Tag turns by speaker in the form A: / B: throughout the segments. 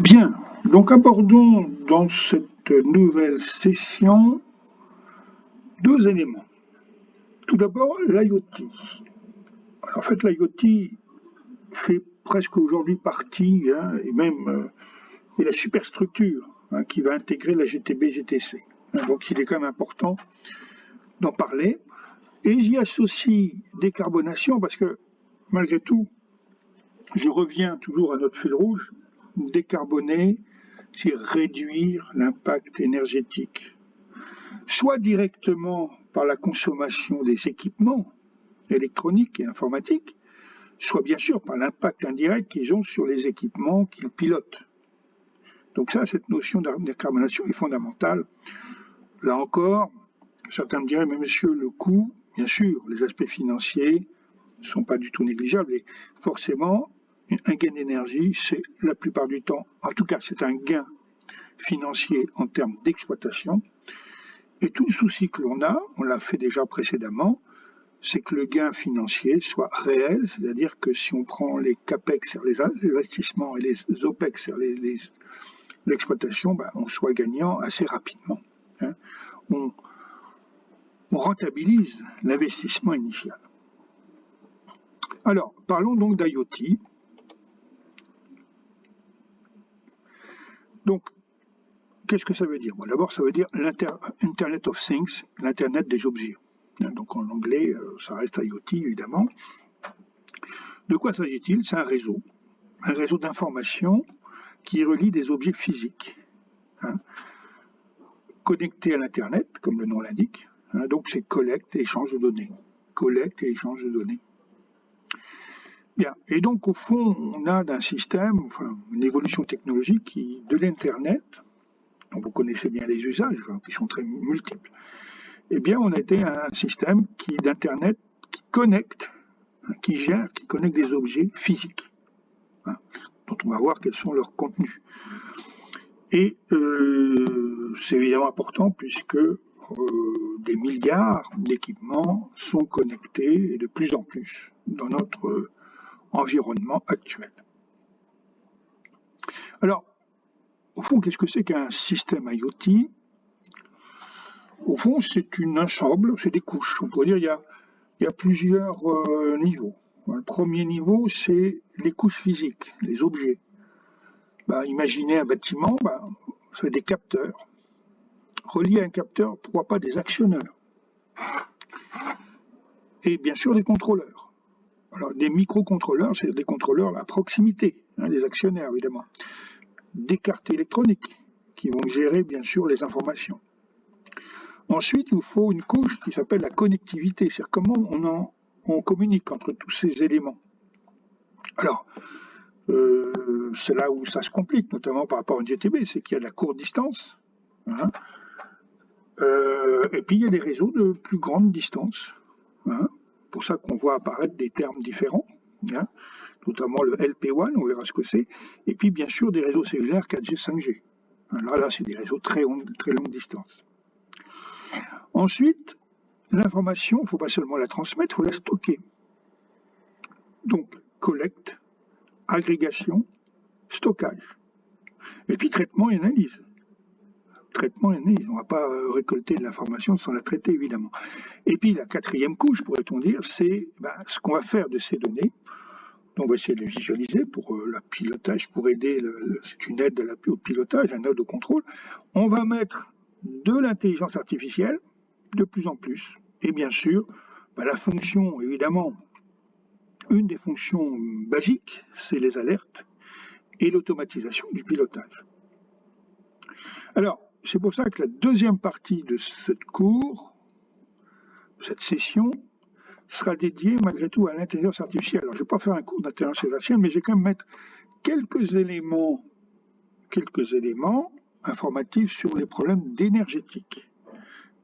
A: Bien, donc abordons dans cette nouvelle session deux éléments. Tout d'abord, l'IoT. En fait, l'IoT fait presque aujourd'hui partie, et même est la superstructure qui va intégrer la GTB-GTC. Donc il est quand même important d'en parler. Et j'y associe décarbonation parce que malgré tout, je reviens toujours à notre fil rouge, décarboner, c'est réduire l'impact énergétique, soit directement par la consommation des équipements électroniques et informatiques, soit bien sûr par l'impact indirect qu'ils ont sur les équipements qu'ils pilotent. Donc ça, cette notion de décarbonation est fondamentale. Là encore, certains me diraient, mais monsieur, le coût, bien sûr, les aspects financiers ne sont pas du tout négligeables, et forcément, un gain d'énergie, c'est la plupart du temps, en tout cas, c'est un gain financier en termes d'exploitation. Et tout le souci que l'on a, on l'a fait déjà précédemment, c'est que le gain financier soit réel, c'est-à-dire que si on prend les CAPEX, c'est-à-dire les investissements, et les OPEX, c'est-à-dire l'exploitation, on soit gagnant assez rapidement. On rentabilise l'investissement initial. Alors, parlons donc d'IoT. Donc, qu'est-ce que ça veut dire? D'abord, ça veut dire l'Internet of Things, l'Internet des objets. Donc en anglais, ça reste IoT évidemment. De quoi s'agit-il? C'est un réseau d'information qui relie des objets physiques, connectés à l'Internet, comme le nom l'indique. Donc c'est collecte et échange de données. Collecte et échange de données. Bien. Et donc au fond, on a d'un système, une évolution technologique de l'Internet, dont vous connaissez bien les usages, qui sont très multiples. Eh bien, on a été un système d'Internet qui connecte, qui gère, qui connecte des objets physiques, dont on va voir quels sont leurs contenus. Et c'est évidemment important puisque des milliards d'équipements sont connectés et de plus en plus dans notre environnement actuel. Alors, au fond, qu'est-ce que c'est qu'un système IoT? Au fond, c'est un ensemble, c'est des couches. On pourrait dire il y a plusieurs niveaux. Le premier niveau, c'est les couches physiques, les objets. Imaginez un bâtiment, c'est des capteurs. Reliés à un capteur, pourquoi pas des actionneurs? Et bien sûr des contrôleurs. Alors des microcontrôleurs, c'est des contrôleurs à proximité, des actionnaires évidemment. Des cartes électroniques qui vont gérer bien sûr les informations. Ensuite, il nous faut une couche qui s'appelle la connectivité, c'est-à-dire comment on communique entre tous ces éléments. Alors, c'est là où ça se complique, notamment par rapport à une GTB, c'est qu'il y a de la courte distance, et puis il y a des réseaux de plus grande distance. Pour ça qu'on voit apparaître des termes différents, notamment le LP1, on verra ce que c'est, et puis bien sûr des réseaux cellulaires 4G, 5G. Là c'est des réseaux très longue distance. Ensuite, l'information, il ne faut pas seulement la transmettre, il faut la stocker. Donc, collecte, agrégation, stockage. Et puis traitement et analyse. On ne va pas récolter de l'information sans la traiter évidemment. Et puis la quatrième couche, pourrait-on dire, c'est ce qu'on va faire de ces données. Donc on va essayer de les visualiser pour le pilotage, pour aider, c'est une aide au pilotage, une aide au contrôle. On va mettre de l'intelligence artificielle de plus en plus. Et bien sûr, la fonction, évidemment, une des fonctions basiques, c'est les alertes et l'automatisation du pilotage. Alors, c'est pour ça que la deuxième partie de cette cours, cette session, sera dédiée malgré tout à l'intelligence artificielle. Alors, je ne vais pas faire un cours d'intelligence artificielle, mais je vais quand même mettre quelques éléments informatifs sur les problèmes d'énergétique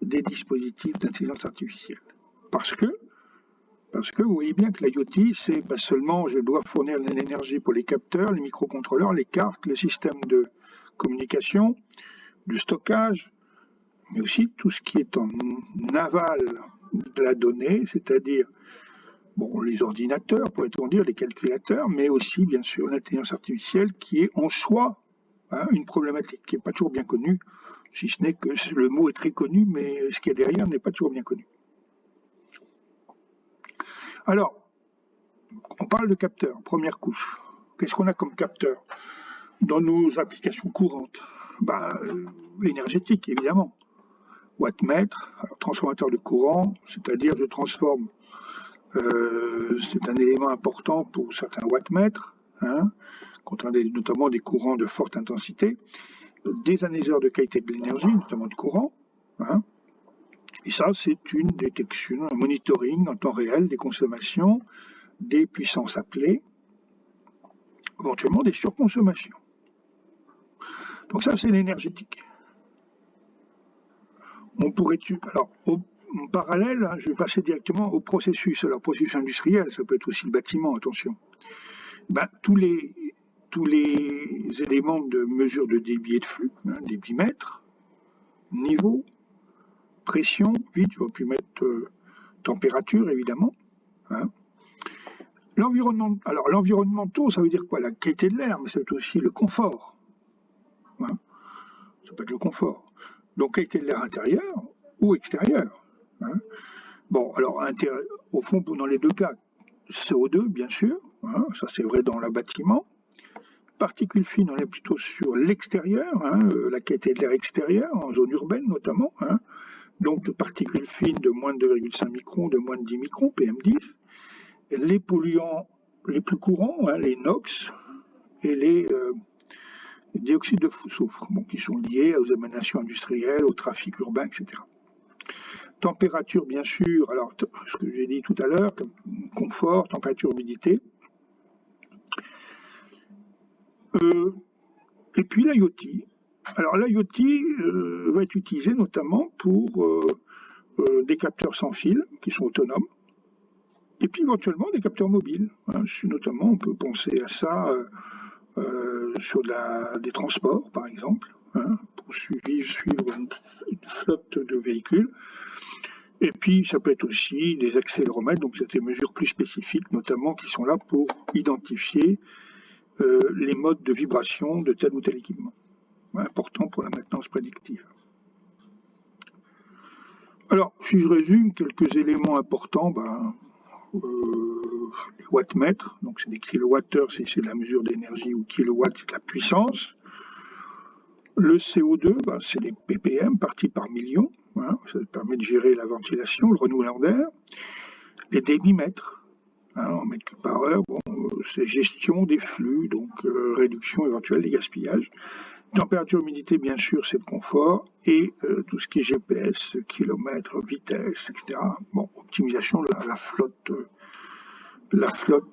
A: des dispositifs d'intelligence artificielle. Parce que vous voyez bien que l'IoT, c'est pas seulement je dois fournir de l'énergie pour les capteurs, les microcontrôleurs, les cartes, le système de communication, du stockage, mais aussi tout ce qui est en aval de la donnée, c'est-à-dire les ordinateurs, pourrait-on dire, les calculateurs, mais aussi bien sûr l'intelligence artificielle qui est en soi hein, une problématique qui n'est pas toujours bien connue, si ce n'est que le mot est très connu, mais ce qu'il y a derrière n'est pas toujours bien connu. Alors, on parle de capteurs, première couche. Qu'est-ce qu'on a comme capteur dans nos applications courantes? Énergétique, évidemment. Wattmètre, alors, transformateur de courant, c'est-à-dire je transforme, c'est un élément important pour certains wattmètres, hein, notamment des courants de forte intensité, des analyseurs de qualité de l'énergie, notamment de courant, hein, et ça c'est une détection, un monitoring en temps réel des consommations, des puissances appelées, éventuellement des surconsommations. Donc ça c'est l'énergétique. On pourrait, alors en parallèle, hein, je vais passer directement au processus. Alors processus industriel, ça peut être aussi le bâtiment, attention. Tous les éléments de mesure de débit et de flux, hein, débitmètre, niveau, pression, vide, j'aurais pu mettre température évidemment. Hein. Alors l'environnementaux, ça veut dire quoi? La qualité de l'air, mais c'est aussi le confort. Hein. Ça peut être le confort. Donc qualité de l'air intérieur ou extérieur. Hein. Bon, alors au fond, dans les deux cas, CO2 bien sûr, hein, ça c'est vrai dans le bâtiment. Particules fines, on est plutôt sur l'extérieur, hein, la qualité de l'air extérieur, en zone urbaine notamment. Hein. Donc particules fines de moins de 2,5 microns, de moins de 10 microns, PM10. Les polluants les plus courants, hein, les NOx et les dioxydes de soufre, bon, qui sont liés aux émanations industrielles, au trafic urbain, etc. Température, bien sûr, alors ce que j'ai dit tout à l'heure, confort, température, humidité. Et puis l'IoT. Alors l'IoT va être utilisé notamment pour des capteurs sans fil qui sont autonomes, et puis éventuellement des capteurs mobiles. Hein. Notamment, on peut penser à ça sur des transports, par exemple, hein, pour suivre une flotte de véhicules. Et puis, ça peut être aussi des accéléromètres, donc c'est des mesures plus spécifiques, notamment qui sont là pour identifier les modes de vibration de tel ou tel équipement. Important pour la maintenance prédictive. Alors, si je résume quelques éléments importants, les wattmètres, donc c'est des kilowattheures si c'est la mesure d'énergie, ou kilowatts c'est la puissance. Le CO2, c'est les ppm, parties par million, hein, ça permet de gérer la ventilation, le renouveleur d'air. Les débitmètres, hein, en mètres cubes par heure, c'est gestion des flux, donc réduction éventuelle des gaspillages. Température, humidité, bien sûr, c'est le confort, et tout ce qui est GPS, kilomètres, vitesse, etc. Bon, optimisation de la flotte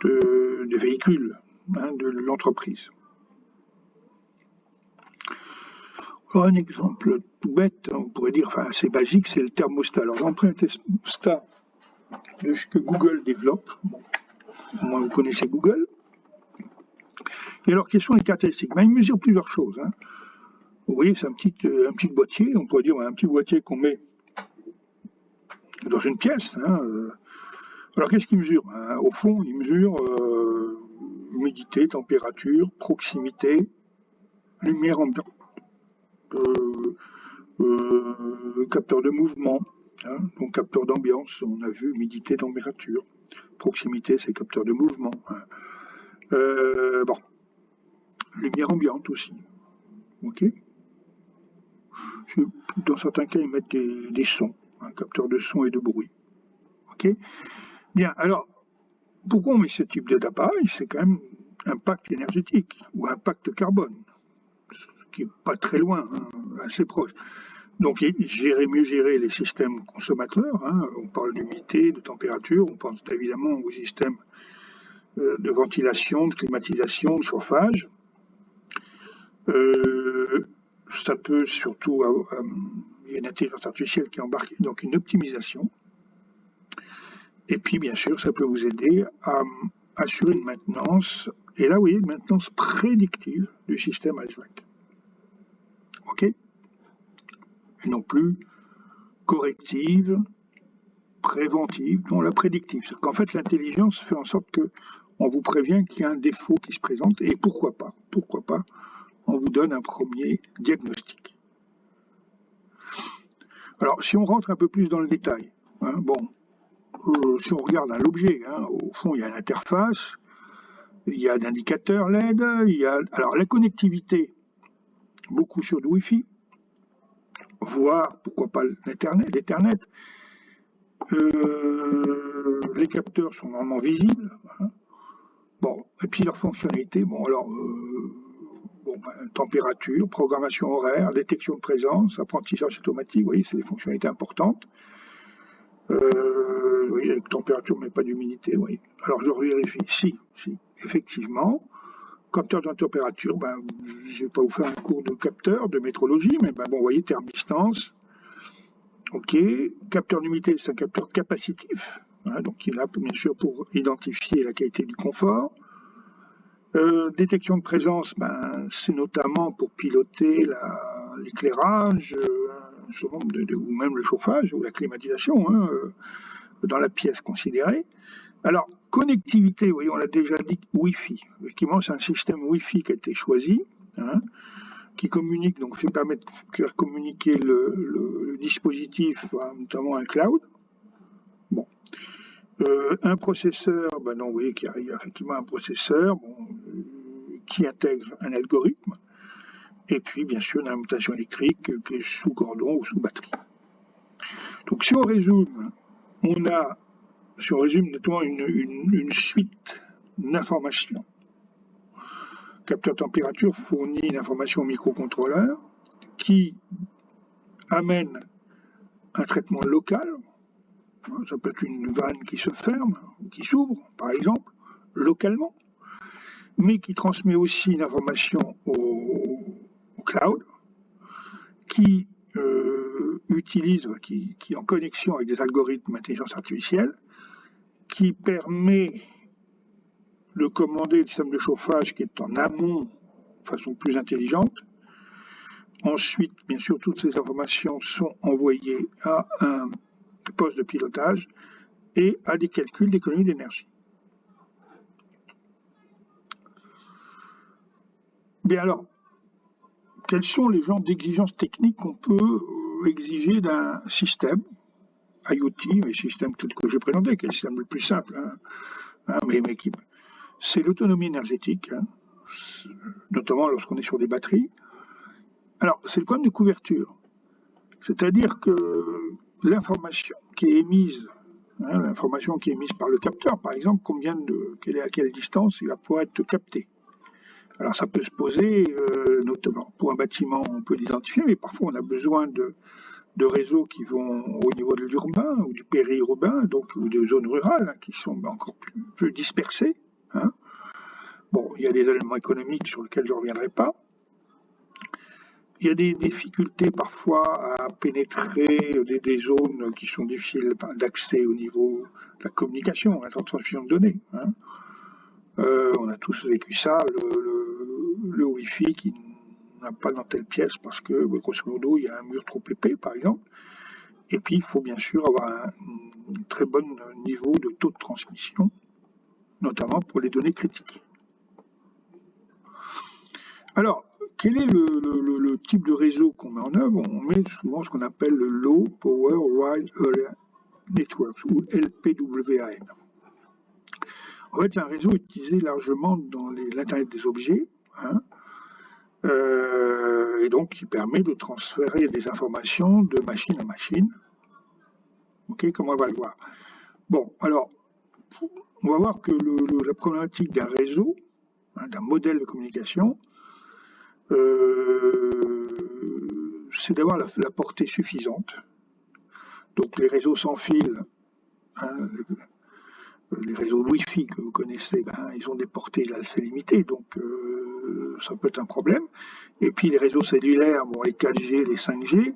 A: de véhicules, hein, de l'entreprise. Un exemple tout bête, on pourrait dire, enfin assez basique, c'est le thermostat. Alors j'emprunte un thermostat que Google développe. Bon, au moins vous connaissez Google. Et alors, quelles sont les caractéristiques? Il mesure plusieurs choses. Hein. Vous voyez, c'est un petit boîtier, on pourrait dire un petit boîtier qu'on met dans une pièce. Hein. Alors qu'est-ce qu'il mesure? Au fond, il mesure humidité, température, proximité, lumière ambiante. Capteur de mouvement, hein, donc capteur d'ambiance, on a vu humidité, température, proximité, c'est capteur de mouvement. Hein. Lumière ambiante aussi. Ok. Dans certains cas, ils mettent des sons, un capteur de son et de bruit. Ok. Bien. Alors, pourquoi on met ce type d'appareil? C'est quand même impact énergétique ou impact carbone, qui est pas très loin, hein, assez proche. Donc mieux gérer les systèmes consommateurs, hein. On parle d'humidité, de température, on pense évidemment aux systèmes de ventilation, de climatisation, de chauffage. Ça peut surtout, il y a une intelligence artificielle qui est embarquée, donc une optimisation. Et puis bien sûr, ça peut vous aider à assurer une maintenance, et là vous voyez, une maintenance prédictive du système HVAC. Ok? Et non plus corrective, préventive, non la prédictive. C'est qu'en fait l'intelligence fait en sorte que on vous prévient qu'il y a un défaut qui se présente, et pourquoi pas on vous donne un premier diagnostic. Alors, si on rentre un peu plus dans le détail, si on regarde l'objet, au fond, il y a l'interface, il y a l'indicateur LED, alors la connectivité, beaucoup sur le Wi-Fi, voire, pourquoi pas, l'Ethernet. Les capteurs sont normalement visibles. Et puis leur fonctionnalité, température, programmation horaire, détection de présence, apprentissage automatique, vous voyez, c'est des fonctionnalités importantes. Avec température, mais pas d'humidité, oui. Alors je vérifie, si, effectivement, capteur de température, je ne vais pas vous faire un cours de capteur, de métrologie, mais vous voyez, terme-distance, ok, capteur d'humidité, c'est un capteur capacitif, donc il est là, bien sûr, pour identifier la qualité du confort. Détection de présence, c'est notamment pour piloter l'éclairage, ou même le chauffage ou la climatisation dans la pièce considérée. Alors, connectivité, oui, on l'a déjà dit, Wi-Fi. Effectivement, c'est un système Wi-Fi qui a été choisi, qui communique, donc permet de faire communiquer le dispositif, notamment un cloud. Un processeur, vous voyez qu'il y a effectivement un processeur qui intègre un algorithme, et puis bien sûr une alimentation électrique qui est sous cordon ou sous batterie. Donc si on résume, notamment une suite d'informations. Capteur température fournit une information au microcontrôleur qui amène un traitement local. Ça peut être une vanne qui se ferme, ou qui s'ouvre, par exemple, localement, mais qui transmet aussi une information au cloud, qui utilise, qui est en connexion avec des algorithmes d'intelligence artificielle, qui permet de commander le système de chauffage qui est en amont de façon plus intelligente. Ensuite, bien sûr, toutes ces informations sont envoyées à un poste de pilotage et à des calculs d'économie d'énergie. Bien alors, quels sont les genres d'exigences techniques qu'on peut exiger d'un système IoT, les systèmes que je présentais, qui est le système le plus simple, c'est l'autonomie énergétique, notamment lorsqu'on est sur des batteries. Alors, c'est le problème de couverture, c'est-à-dire que l'information qui est émise, par le capteur, par exemple, à quelle distance il va pouvoir être capté. Alors ça peut se poser, notamment pour un bâtiment, on peut l'identifier, mais parfois on a besoin de réseaux qui vont au niveau de l'urbain ou du périurbain, ou de zones rurales qui sont encore plus dispersées. Il y a des éléments économiques sur lesquels je ne reviendrai pas. Il y a des difficultés parfois à pénétrer des zones qui sont difficiles d'accès au niveau de la communication, la transmission de données. On a tous vécu ça, le Wi-Fi qui n'a pas dans telle pièce parce que, grosso modo, il y a un mur trop épais, par exemple. Et puis, il faut bien sûr avoir un très bon niveau de taux de transmission, notamment pour les données critiques. Alors, quel est le type de réseau qu'on met en œuvre? On met souvent ce qu'on appelle le Low Power Wide Area Networks, ou LPWAN. En fait, c'est un réseau utilisé largement dans l'Internet des objets, et donc qui permet de transférer des informations de machine à machine. Ok, comme on va le voir. Alors, on va voir que la problématique d'un réseau, d'un modèle de communication, c'est d'avoir la portée suffisante. Donc les réseaux sans fil, les réseaux Wi-Fi que vous connaissez, ils ont des portées assez limitées, donc ça peut être un problème. Et puis les réseaux cellulaires, les 4G, les 5G,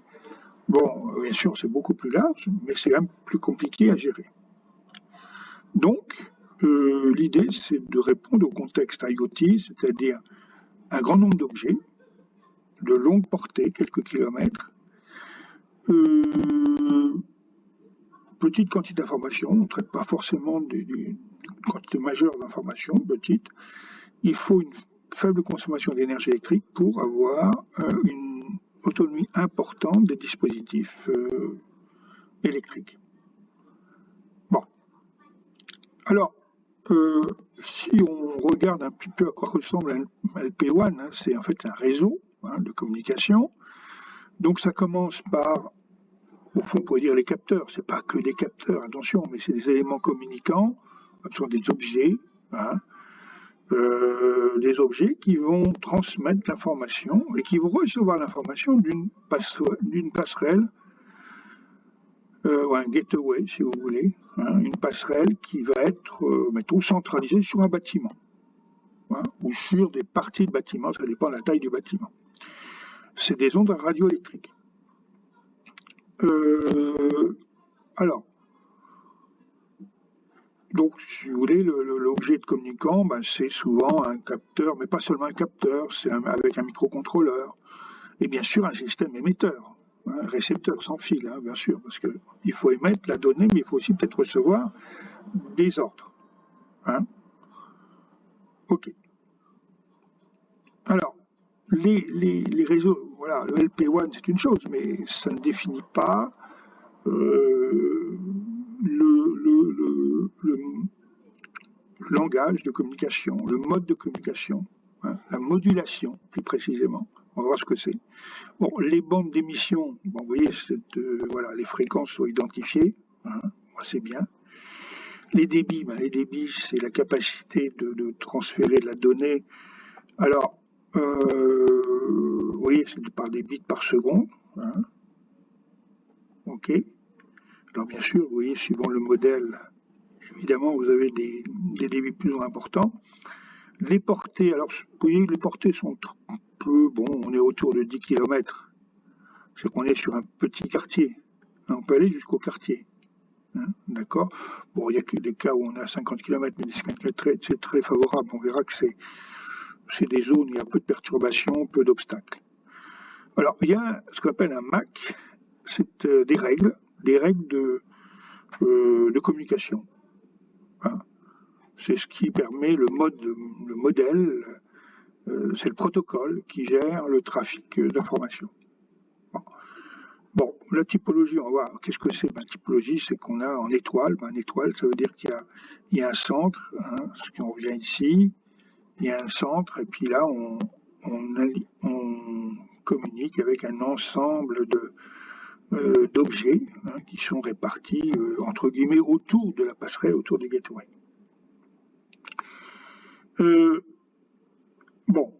A: bien sûr c'est beaucoup plus large, mais c'est quand même plus compliqué à gérer. Donc l'idée c'est de répondre au contexte IoT, c'est-à-dire un grand nombre d'objets, de longue portée, quelques kilomètres, petite quantité d'informations, on ne traite pas forcément d'une quantité majeure d'informations, petite. Il faut faible consommation d'énergie électrique pour avoir une autonomie importante des dispositifs électriques. Bon. Alors, si on regarde un petit peu à quoi ressemble un LP1, hein, c'est en fait un réseau de communication. Donc ça commence par, au fond, on pourrait dire les capteurs. C'est pas que des capteurs, attention, mais c'est des éléments communicants, ce sont des objets, des objets qui vont transmettre l'information et qui vont recevoir l'information d'une passerelle, ou un gateway si vous voulez, une passerelle qui va être, mettons, centralisée sur un bâtiment, ou sur des parties de bâtiment, ça dépend de la taille du bâtiment. C'est des ondes radioélectriques. Alors, donc, si vous voulez, l'objet de communicant, c'est souvent un capteur, mais pas seulement un capteur, c'est avec un microcontrôleur, et bien sûr un système émetteur, un récepteur sans fil, bien sûr, parce qu'il faut émettre la donnée, mais il faut aussi peut-être recevoir des ordres. Ok. Alors, les réseaux, voilà, le LP1 c'est une chose, mais ça ne définit pas le langage de communication, le mode de communication, la modulation plus précisément. On va voir ce que c'est. Bon, les bandes d'émission, vous voyez, voilà, les fréquences sont identifiées, c'est bien. Les débits, c'est la capacité de transférer de la donnée. Alors, vous voyez, c'est par des bits par seconde. Ok. Alors bien sûr, vous voyez, suivant le modèle, évidemment, vous avez des débits plus importants. Les portées, alors vous voyez, les portées sont un peu, bon, on est autour de 10 km. C'est qu'on est sur un petit quartier. On peut aller jusqu'au quartier. D'accord. Bon, il y a que des cas où on a 50 km, mais c'est très favorable. On verra que c'est des zones où il y a peu de perturbations, peu d'obstacles. Alors, il y a ce qu'on appelle un MAC, c'est des règles de communication. C'est ce qui permet le modèle, c'est le protocole qui gère le trafic d'informations. Bon, la typologie, on va voir. Qu'est-ce que c'est? Typologie, c'est qu'on a en étoile. Une étoile, ça veut dire qu'il y a un centre, ce qu'on revient ici. Il y a un centre, et puis là, on communique avec un ensemble d'objets qui sont répartis, entre guillemets, autour de la passerelle, autour du gateway. Bon.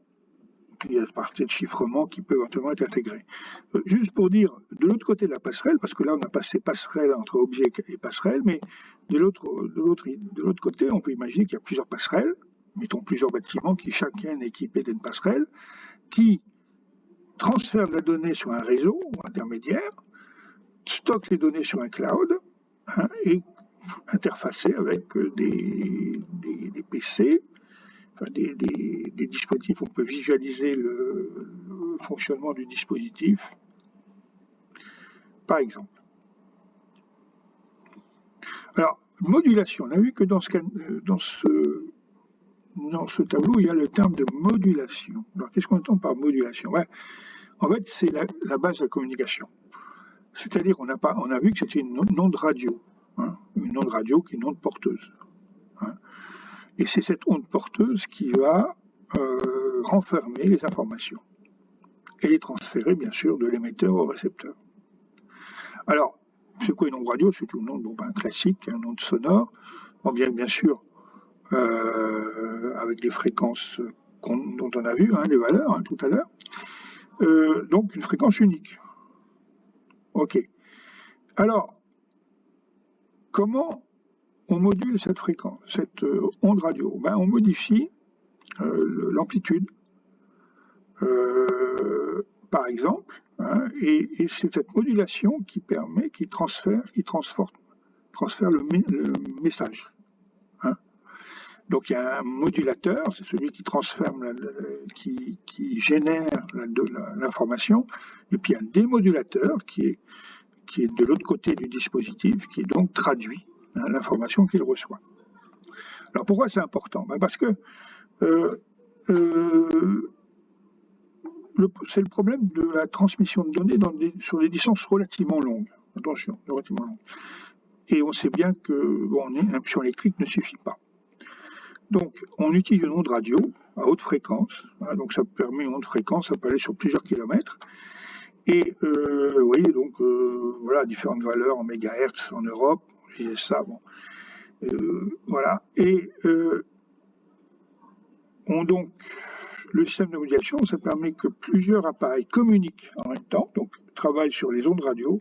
A: Il y a la partie de chiffrement qui peut éventuellement être intégrée. Juste pour dire, de l'autre côté de la passerelle, parce que là on a passé passerelle entre objet et passerelle, mais de l'autre côté, on peut imaginer qu'il y a plusieurs passerelles, mettons plusieurs bâtiments qui chacun est équipé d'une passerelle, qui transfèrent de la donnée sur un réseau ou intermédiaire, stockent les données sur un cloud, et interfacés avec des PC, des dispositifs, on peut visualiser le fonctionnement du dispositif, par exemple. Alors, modulation, on a vu que dans ce tableau, il y a le terme de modulation. Alors, qu'est-ce qu'on entend par modulation? En fait, c'est la base de la communication. C'est-à-dire, on a vu que c'était une onde radio, une onde radio qui est une onde porteuse. Et c'est cette onde porteuse qui va renfermer les informations et les transférer, bien sûr, de l'émetteur au récepteur. Alors, c'est quoi une onde radio? C'est une onde classique, une onde sonore, bien sûr, avec des fréquences dont on a vu les valeurs tout à l'heure. Donc, une fréquence unique. Ok. Alors, comment on module cette fréquence, cette onde radio? On modifie l'amplitude, par exemple, et c'est cette modulation qui transfère le message. Donc il y a un modulateur, c'est celui qui transfère, qui génère l'information, et puis un démodulateur qui est de l'autre côté du dispositif, qui donc traduit l'information qu'il reçoit. Alors pourquoi c'est important? Parce que c'est le problème de la transmission de données sur des distances relativement longues. Attention, relativement longues. Et on sait bien que l'impulsion électrique ne suffit pas. Donc, on utilise une onde radio à haute fréquence. Hein, donc, ça permet une onde fréquence, ça peut aller sur plusieurs kilomètres. Et vous voyez, donc, voilà, différentes valeurs en mégahertz en Europe. Et ça, bon. Voilà. Et donc, le système de modulation, ça permet que plusieurs appareils communiquent en même temps, donc travaillent sur les ondes radio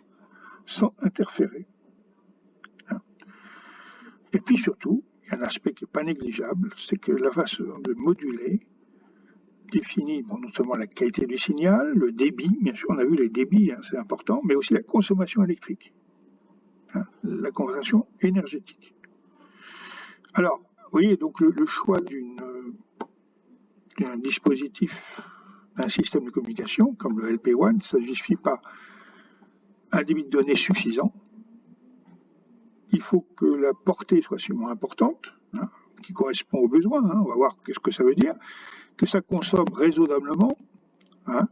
A: sans interférer. Hein. Et puis surtout, il y a un aspect qui n'est pas négligeable, c'est que la façon de moduler définit non seulement la qualité du signal, le débit, bien sûr, on a vu les débits, hein, c'est important, mais aussi la consommation électrique, hein, la consommation énergétique. Alors, vous voyez, donc le choix d'un dispositif, d'un système de communication, comme le LP1, ça ne justifie pas un débit de données suffisant. Il faut que la portée soit suffisamment importante, hein, qui correspond aux besoins, hein, on va voir qu'est-ce que ça veut dire, que ça consomme raisonnablement, hein,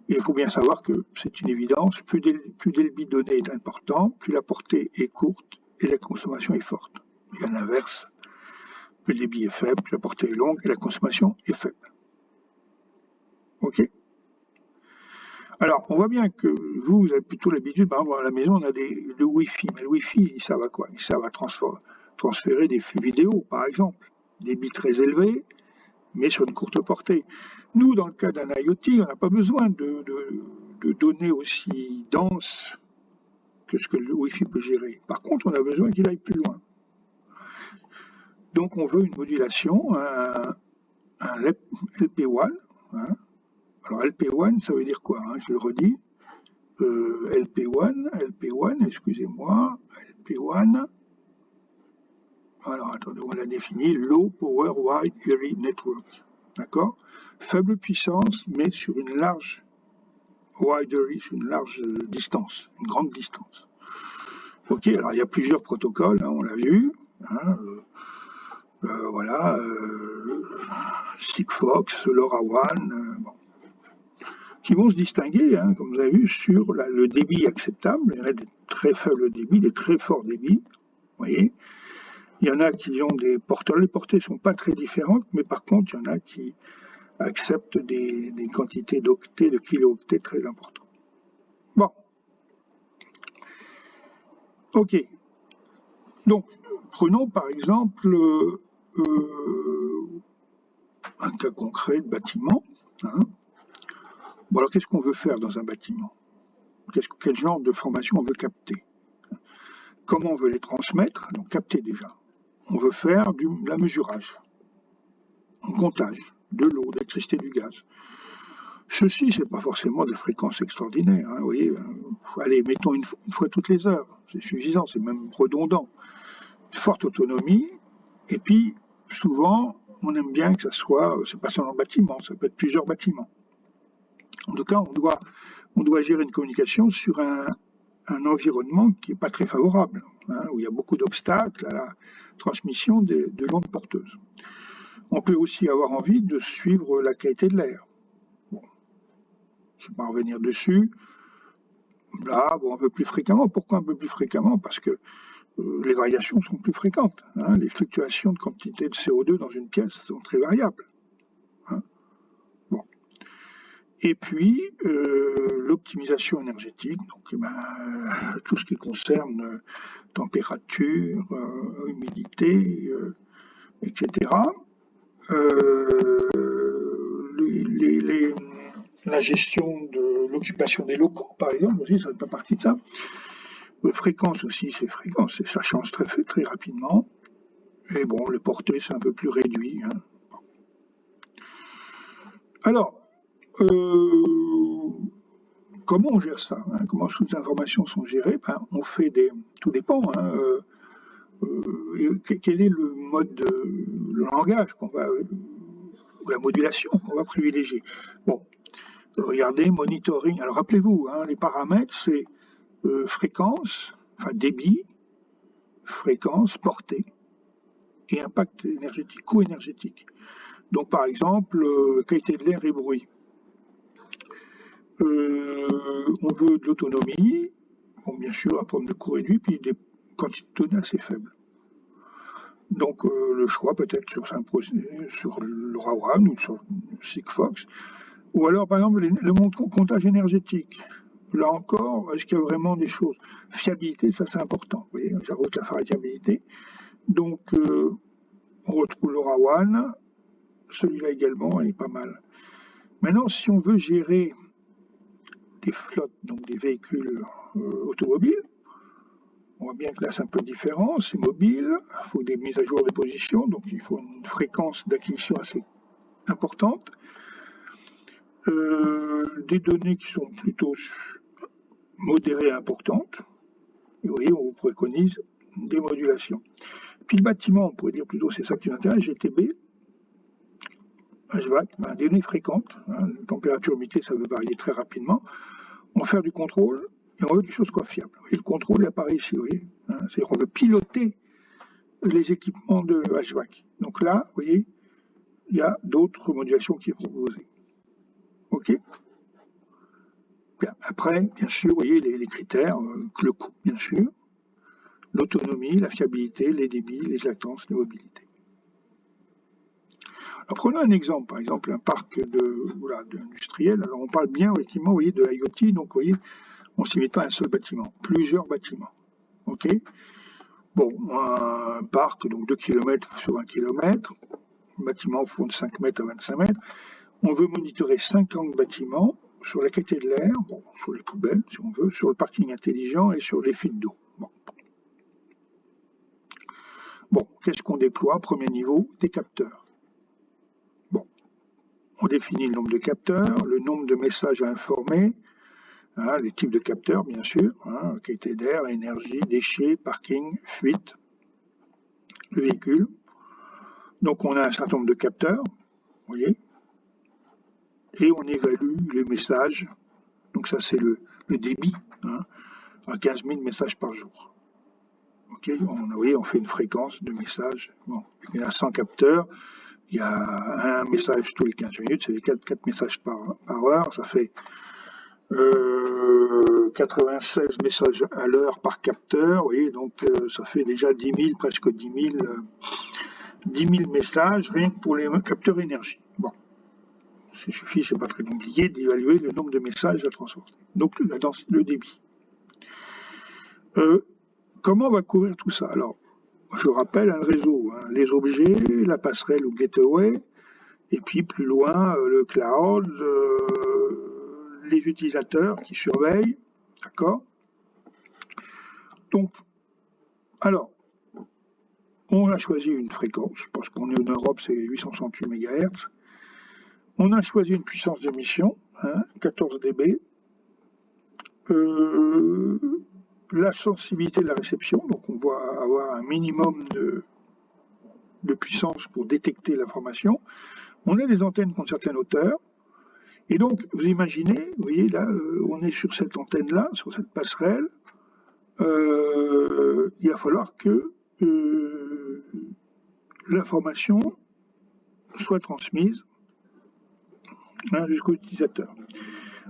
A: et il faut bien savoir que c'est une évidence, plus le débit de données est important, plus la portée est courte et la consommation est forte. Et à l'inverse, plus le débit est faible, plus la portée est longue et la consommation est faible. Ok ? Alors, on voit bien que vous avez plutôt l'habitude, par exemple, à la maison, on a le Wi-Fi. Mais le Wi-fi, il sert à quoi? Il sert à transférer des flux vidéo, par exemple. Des bits très élevés, mais sur une courte portée. Nous, dans le cas d'un IoT, on n'a pas besoin de données aussi denses que ce que le Wi-Fi peut gérer. Par contre, on a besoin qu'il aille plus loin. Donc, on veut une modulation, un LP1. Hein. Alors, LP1, ça veut dire quoi, hein? Je le redis. LP1, excusez-moi, LP1. Alors, attendez, on l'a défini, Low Power Wide Area Network. D'accord? Faible puissance, mais sur une large wide area, sur une large distance, une grande distance. Ok, alors il y a plusieurs protocoles, hein, on l'a vu. Hein, voilà, Sigfox, LoRaWAN, bon, qui vont se distinguer, hein, comme vous avez vu, sur le débit acceptable. Il y en a des très faibles débits, des très forts débits. Vous voyez, il y en a qui ont des porteurs. Les portées ne sont pas très différentes, mais par contre, il y en a qui acceptent des quantités d'octets, de kilo-octets très importantes. Bon. Ok. Donc, prenons par exemple un cas concret de bâtiment. Hein. Bon, alors qu'est-ce qu'on veut faire dans un bâtiment? Quel genre de formation on veut capter? Comment on veut les transmettre? Donc capter déjà. On veut faire de la mesurage, un comptage de l'eau, de l'électricité, du gaz. Ceci, c'est pas forcément des fréquences extraordinaires. Hein, vous voyez, allez, mettons une fois toutes les heures, c'est suffisant, c'est même redondant. Forte autonomie, et puis souvent, on aime bien que ça soit, c'est pas seulement un bâtiment, ça peut être plusieurs bâtiments. En tout cas, on doit gérer une communication sur un environnement qui n'est pas très favorable, hein, où il y a beaucoup d'obstacles à la transmission de l'onde porteuse. On peut aussi avoir envie de suivre la qualité de l'air. Bon, je ne vais pas revenir dessus. Là, bon, un peu plus fréquemment. Pourquoi un peu plus fréquemment? Parce que les variations sont plus fréquentes. Hein. Les fluctuations de quantité de CO2 dans une pièce sont très variables. Hein. Bon. Et puis, l'optimisation énergétique, donc tout ce qui concerne température, humidité, etc. La gestion de l'occupation des locaux, par exemple, aussi, ça fait pas partie de ça. Fréquence aussi, c'est fréquence, ça change très rapidement. Et bon, les portées, c'est un peu plus réduit. Hein. Bon. Alors, comment on gère ça, hein? Comment toutes les informations sont gérées? On fait tout dépend. Hein, quel est le mode le langage qu'on va, ou la modulation qu'on va privilégier? Bon, regardez, monitoring. Alors rappelez-vous, hein, les paramètres, c'est fréquence, enfin débit, fréquence, portée et impact énergétique, coût énergétique. Donc par exemple, qualité de l'air et bruit. On veut de l'autonomie, bon, bien sûr un problème de coût réduit, puis des quantités de données assez faibles. Donc le choix peut-être sur LoRaWAN ou sur Sigfox, ou alors par exemple le comptage énergétique. Là encore, est-ce qu'il y a vraiment des choses? Fiabilité, ça c'est important. Vous voyez, j'ajoute la fiabilité. Donc on retrouve LoRaWAN, celui-là également il est pas mal. Maintenant, si on veut gérer des flottes, donc des véhicules automobiles, on voit bien que là c'est un peu différent, c'est mobile, il faut des mises à jour de position, donc il faut une fréquence d'acquisition assez importante. Des données qui sont plutôt modérées et importantes. Et vous voyez, on vous préconise des modulations. Puis le bâtiment, on pourrait dire plutôt, c'est ça qui m'intéresse, GTB, HVAC, des données fréquentes, température, humidité, ça veut varier très rapidement. On va faire du contrôle et on veut quelque chose de fiable. Et le contrôle il apparaît ici, vous voyez. C'est-à-dire qu'on veut piloter les équipements de HVAC. Donc là, vous voyez, il y a d'autres modulations qui sont proposées. OK. Bien, après, bien sûr, vous voyez les critères, le coût, bien sûr, l'autonomie, la fiabilité, les débits, les latences, les mobilités. Alors prenons un exemple, par exemple un parc industriel. Alors on parle bien effectivement, vous voyez, de IoT, donc vous voyez, on ne se limite pas à un seul bâtiment, plusieurs bâtiments. OK. Bon, un parc, donc 2 km sur 1 km, bâtiment font de 5 mètres à 25 mètres. On veut monitorer 50 bâtiments sur la qualité de l'air, bon, sur les poubelles, si on veut, sur le parking intelligent et sur les fuites d'eau. Bon, qu'est-ce qu'on déploie? Premier niveau, des capteurs. Bon, on définit le nombre de capteurs, le nombre de messages à informer, les types de capteurs, bien sûr, qualité d'air, énergie, déchets, parking, fuite, le véhicule. Donc on a un certain nombre de capteurs, vous voyez, et on évalue les messages. Donc ça c'est le débit, à 15 000 messages par jour. Ok, on fait une fréquence de messages. Bon, il y a 100 capteurs, il y a un message tous les 15 minutes, ça fait 4 messages par heure, ça fait 96 messages à l'heure par capteur, vous voyez, donc ça fait déjà 10 000, presque 10 000 messages rien que pour les capteurs énergie. Bon, il suffit, c'est pas très compliqué, d'évaluer le nombre de messages à transporter. Donc le débit. Comment on va couvrir tout ça? Alors, je rappelle un réseau, les objets, la passerelle ou gateway, et puis plus loin, le cloud, les utilisateurs qui surveillent, d'accord? Donc, alors, on a choisi une fréquence, je pense qu'on est en Europe, c'est 868 MHz. On a choisi une puissance d'émission, 14 dB. La sensibilité de la réception, donc on va avoir un minimum de puissance pour détecter l'information. On a des antennes qui ont une certaine hauteur. Et donc, vous imaginez, vous voyez, là, on est sur cette antenne-là, sur cette passerelle. Il va falloir que l'information soit transmise jusqu'au utilisateur.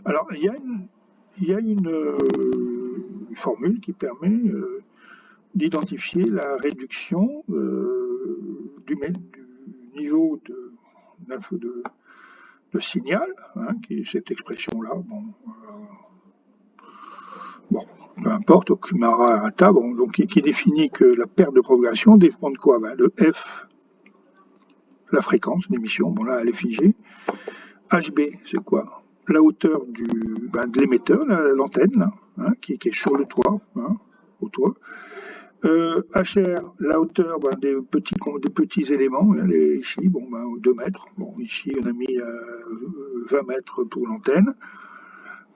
A: Alors, il y a une formule qui permet d'identifier la réduction du niveau de signal, qui est cette expression-là. Bon, peu importe, Okumara Arata, donc qui définit que la perte de propagation dépend de quoi? De F, la fréquence d'émission, bon là elle est figée. HB, c'est quoi? La hauteur de l'émetteur, l'antenne, qui est sur le toit, au toit. HR, la hauteur des petits éléments, ici, 2 mètres. Bon, ici, on a mis 20 mètres pour l'antenne.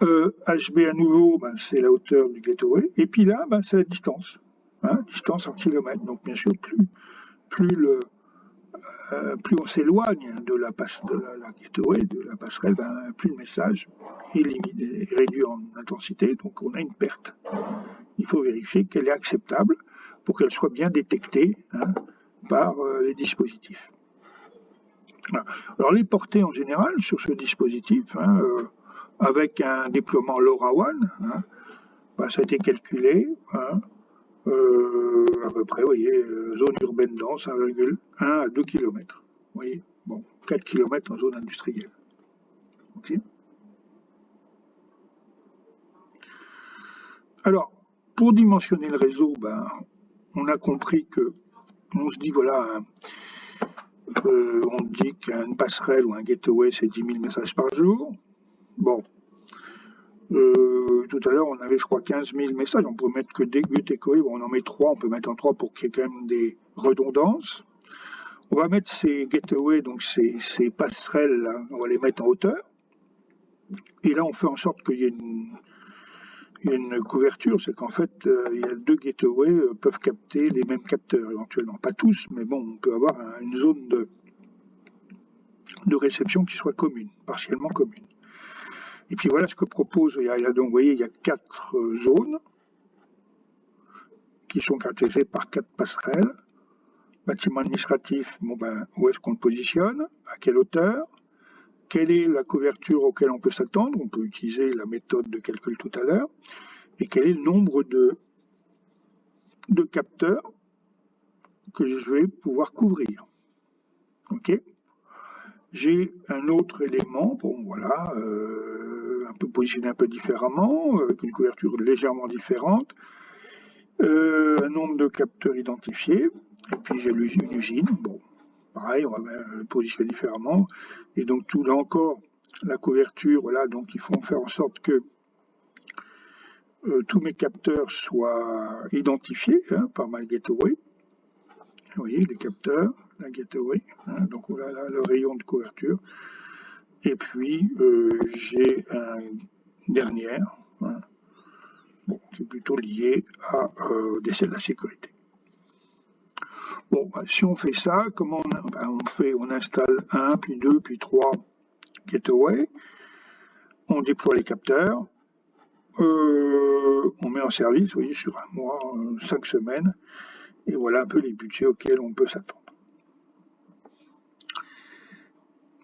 A: HB à nouveau, c'est la hauteur du gateway. Et puis là, c'est la distance. Distance en kilomètres. Donc, bien sûr, plus on s'éloigne de la gateway, de la passerelle, plus le message est réduit en intensité. Donc, on a une perte. Il faut vérifier qu'elle est acceptable pour qu'elle soit bien détectée par les dispositifs. Voilà. Alors les portées en général sur ce dispositif, avec un déploiement LoRaWAN, ça a été calculé, à peu près, vous voyez, zone urbaine dense, 1,1 à 2 km. Vous voyez, bon, 4 km en zone industrielle. Okay. Alors, pour dimensionner le réseau, on a compris que, on se dit, voilà, on dit qu'une passerelle ou un gateway, c'est 10 000 messages par jour. Bon, tout à l'heure, on avait, je crois, 15 000 messages. On peut mettre que des gateways. Bon, on en met 3, on peut mettre en 3 pour qu'il y ait quand même des redondances. On va mettre ces gateways, donc ces passerelles, là, on va les mettre en hauteur. Et là, on fait en sorte qu'il y ait une couverture, c'est qu'en fait, il y a 2 gateways peuvent capter les mêmes capteurs éventuellement. Pas tous, mais bon, on peut avoir une zone de réception qui soit commune, partiellement commune. Et puis voilà ce que propose, donc vous voyez, il y a 4 zones qui sont caractérisées par 4 passerelles. Bâtiment administratif, où est-ce qu'on le positionne, à quelle hauteur, quelle est la couverture auquel on peut s'attendre, on peut utiliser la méthode de calcul tout à l'heure, et quel est le nombre de capteurs que je vais pouvoir couvrir. Ok. J'ai un autre élément, un peu positionné un peu différemment, avec une couverture légèrement différente, un nombre de capteurs identifiés, et puis j'ai une usine, bon, pareil, on va positionner différemment, et donc tout là encore, la couverture, là, donc il faut faire en sorte que tous mes capteurs soient identifiés par ma gateway. Vous voyez, les capteurs, la gateway, donc voilà le rayon de couverture. Et puis, j'ai une dernière, qui est plutôt liée à la sécurité. Bon, si on fait ça, comment on installe 1, puis 2, puis 3 gateways, on déploie les capteurs, on met en service, vous voyez, sur un mois, 5 semaines, et voilà un peu les budgets auxquels on peut s'attendre.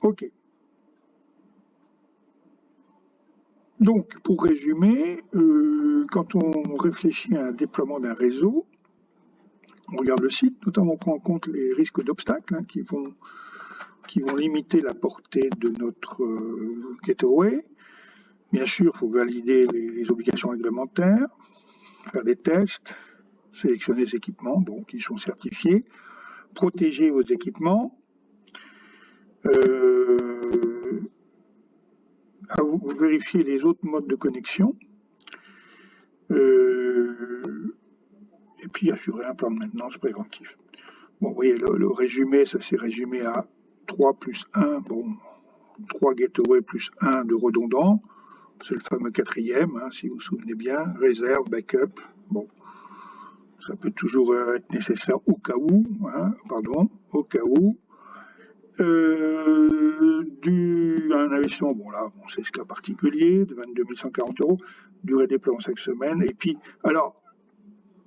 A: Ok. Donc, pour résumer, quand on réfléchit à un déploiement d'un réseau, on regarde le site, notamment on prend en compte les risques d'obstacles qui vont limiter la portée de notre gateway. Bien sûr, il faut valider les obligations réglementaires, faire des tests, sélectionner les équipements qui sont certifiés, protéger vos équipements, vérifier les autres modes de connexion, et puis assurer un plan de maintenance préventif. Bon, vous voyez, le résumé, ça s'est résumé à 3 plus 1, 3 gateways plus 1 de redondant, c'est le fameux 4e, si vous vous souvenez bien, réserve, backup, bon, ça peut toujours être nécessaire au cas où, un investissement, c'est ce cas particulier, de 22 140 €, durée de déploiement 5 semaines, et puis, alors,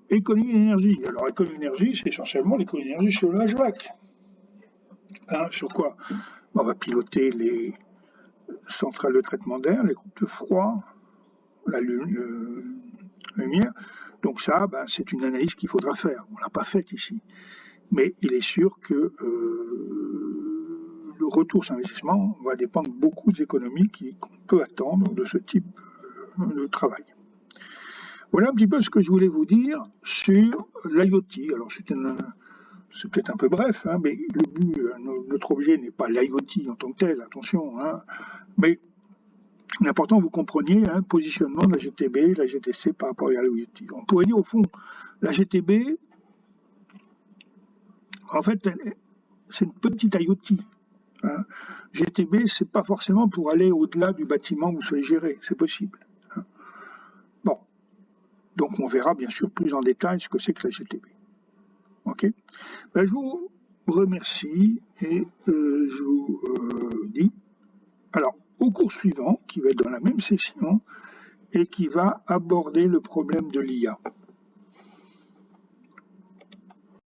A: économie d'énergie. Alors, l'économie d'énergie, c'est essentiellement l'économie d'énergie sur le HVAC. Sur quoi? On va piloter les centrales de traitement d'air, les groupes de froid, la lumière. Donc ça, c'est une analyse qu'il faudra faire. On ne l'a pas faite ici. Mais il est sûr que le retour sur investissement va dépendre beaucoup des économies qu'on peut attendre de ce type de travail. Voilà un petit peu ce que je voulais vous dire sur l'IoT. Alors c'est peut-être un peu bref, mais le but, notre objet n'est pas l'IoT en tant que tel, attention, mais l'important, vous compreniez, positionnement de la GTB, la GTC par rapport à l'IoT. On pourrait dire au fond, la GTB, en fait, c'est une petite IoT. GTB, c'est pas forcément pour aller au-delà du bâtiment où vous soyez géré, c'est possible. Bon, donc on verra bien sûr plus en détail ce que c'est que la GTB. Ok. Je vous remercie et je vous dis, alors au cours suivant, qui va être dans la même session et qui va aborder le problème de l'IA.